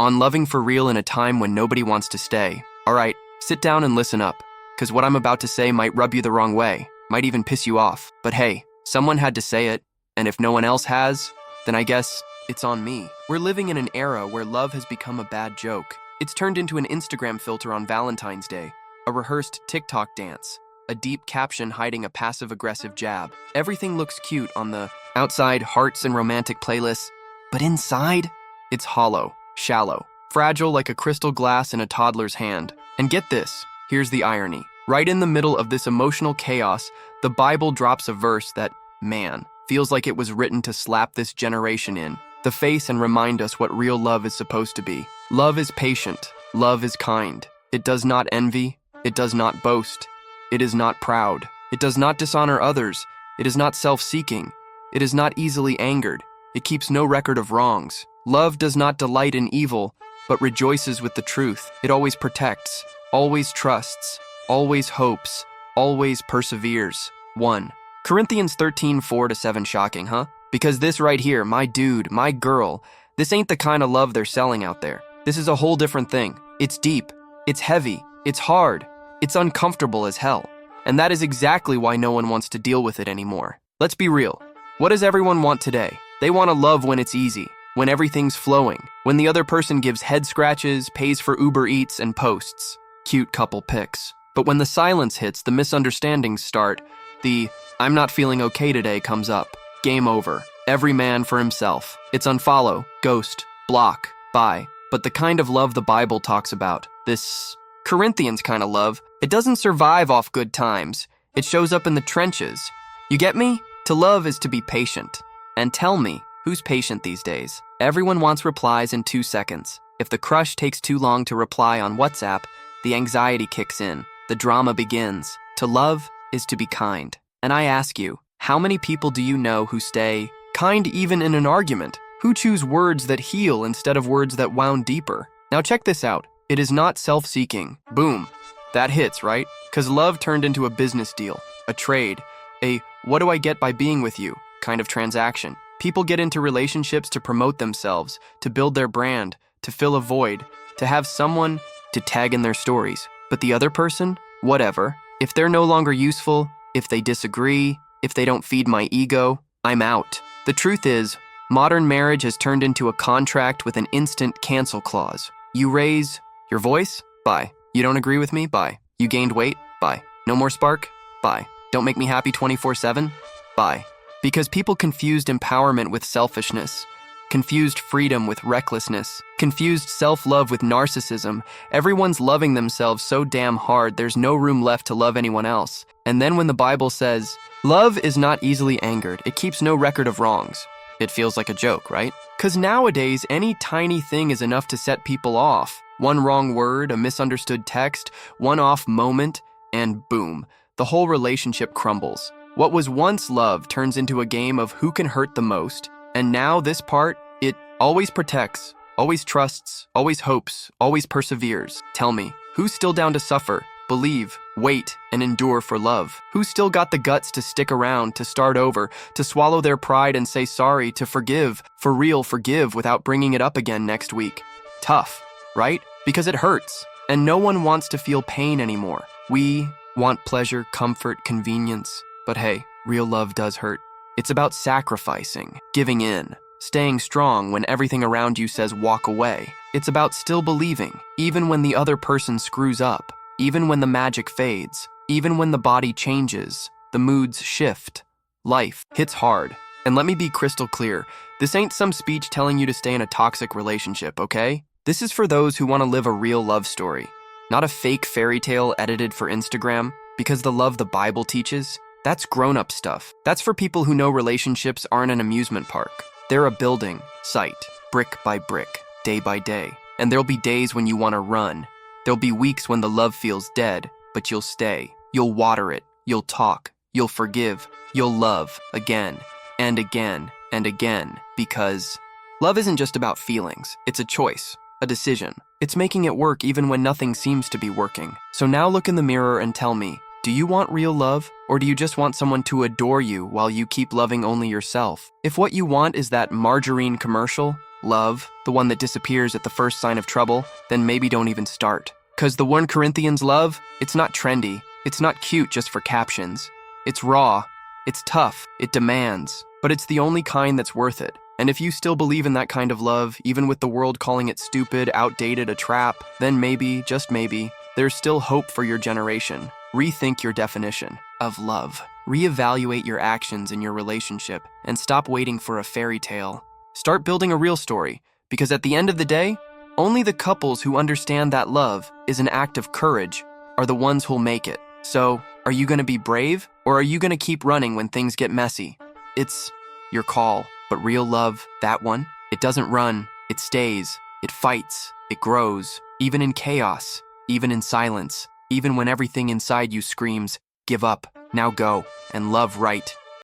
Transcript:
on loving for real in a time when nobody wants to stay. All right, sit down and listen up, because what I'm about to say might rub you the wrong way, might even piss you off. But hey, someone had to say it, and if no one else has, then I guess it's on me. We're living in an era where love has become a bad joke. It's turned into an Instagram filter on Valentine's Day, a rehearsed TikTok dance, a deep caption hiding a passive-aggressive jab. Everything looks cute on the outside, hearts and romantic playlists, but inside, it's hollow, shallow, fragile like a crystal glass in a toddler's hand. And get this, here's the irony. Right in the middle of this emotional chaos, the Bible drops a verse that, man, feels like it was written to slap this generation in the face and remind us what real love is supposed to be. Love is patient. Love is kind. It does not envy. It does not boast. It is not proud. It does not dishonor others. It is not self-seeking. It is not easily angered. It keeps no record of wrongs. Love does not delight in evil, but rejoices with the truth. It always protects, always trusts, always hopes, always perseveres. 1 Corinthians 13:4-7. Shocking, huh? Because this right here, my dude, my girl, this ain't the kind of love they're selling out there. This is a whole different thing. It's deep, it's heavy, it's hard, it's uncomfortable as hell. And that is exactly why no one wants to deal with it anymore. Let's be real. What does everyone want today? They want to love when it's easy, when everything's flowing, when the other person gives head scratches, pays for Uber Eats, and posts cute couple pics. But when the silence hits, the misunderstandings start, the "I'm not feeling okay today" comes up. Game over. Every man for himself. It's unfollow, ghost, block, bye. But the kind of love the Bible talks about, this Corinthians kind of love, it doesn't survive off good times. It shows up in the trenches. You get me? To love is to be patient. And tell me, who's patient these days? Everyone wants replies in 2 seconds. If the crush takes too long to reply on WhatsApp, the anxiety kicks in. The drama begins. To love is to be kind. And I ask you, how many people do you know who stay kind even in an argument? Who choose words that heal instead of words that wound deeper? Now check this out. It is not self-seeking. Boom. That hits, right? Because love turned into a business deal, a trade, a "what do I get by being with you" kind of transaction. People get into relationships to promote themselves, to build their brand, to fill a void, to have someone to tag in their stories. But the other person? Whatever. If they're no longer useful, if they disagree, if they don't feed my ego, I'm out. The truth is, modern marriage has turned into a contract with an instant cancel clause. You raise your voice? Bye. You don't agree with me? Bye. You gained weight? Bye. No more spark? Bye. Don't make me happy 24/7? Bye. Because people confused empowerment with selfishness, confused freedom with recklessness, confused self-love with narcissism. Everyone's loving themselves so damn hard there's no room left to love anyone else. And then when the Bible says, love is not easily angered, it keeps no record of wrongs, it feels like a joke, right? Because nowadays, any tiny thing is enough to set people off. One wrong word, a misunderstood text, one off moment, and boom, the whole relationship crumbles. What was once love turns into a game of who can hurt the most. And now this part, it always protects, always trusts, always hopes, always perseveres. Tell me, who's still down to suffer, believe, wait, and endure for love? Who's still got the guts to stick around, to start over, to swallow their pride and say sorry, to forgive, for real forgive without bringing it up again next week? Tough, right? Because it hurts, and no one wants to feel pain anymore. We want pleasure, comfort, convenience. But hey, real love does hurt. It's about sacrificing, giving in, staying strong when everything around you says walk away. It's about still believing, even when the other person screws up, even when the magic fades, even when the body changes, the moods shift. Life hits hard. And let me be crystal clear, this ain't some speech telling you to stay in a toxic relationship, okay? This is for those who want to live a real love story, not a fake fairy tale edited for Instagram, because the love the Bible teaches, that's grown-up stuff. That's for people who know relationships aren't an amusement park. They're a building, site, brick by brick, day by day. And there'll be days when you want to run. There'll be weeks when the love feels dead, but you'll stay. You'll water it. You'll talk. You'll forgive. You'll love again and again and again. Because love isn't just about feelings. It's a choice, a decision. It's making it work even when nothing seems to be working. So now look in the mirror and tell me, do you want real love, or do you just want someone to adore you while you keep loving only yourself? If what you want is that margarine commercial, love, the one that disappears at the first sign of trouble, then maybe don't even start. 'Cause the 1 Corinthians love, it's not trendy, it's not cute just for captions. It's raw, it's tough, it demands, but it's the only kind that's worth it. And if you still believe in that kind of love, even with the world calling it stupid, outdated, a trap, then maybe, just maybe, there's still hope for your generation. Rethink your definition of love. Reevaluate your actions in your relationship and stop waiting for a fairy tale. Start building a real story, because at the end of the day, only the couples who understand that love is an act of courage are the ones who'll make it. So, are you gonna be brave, or are you gonna keep running when things get messy? It's your call. But real love, that one, it doesn't run, it stays, it fights, it grows, even in chaos, even in silence, even when everything inside you screams, give up, now go, and love right.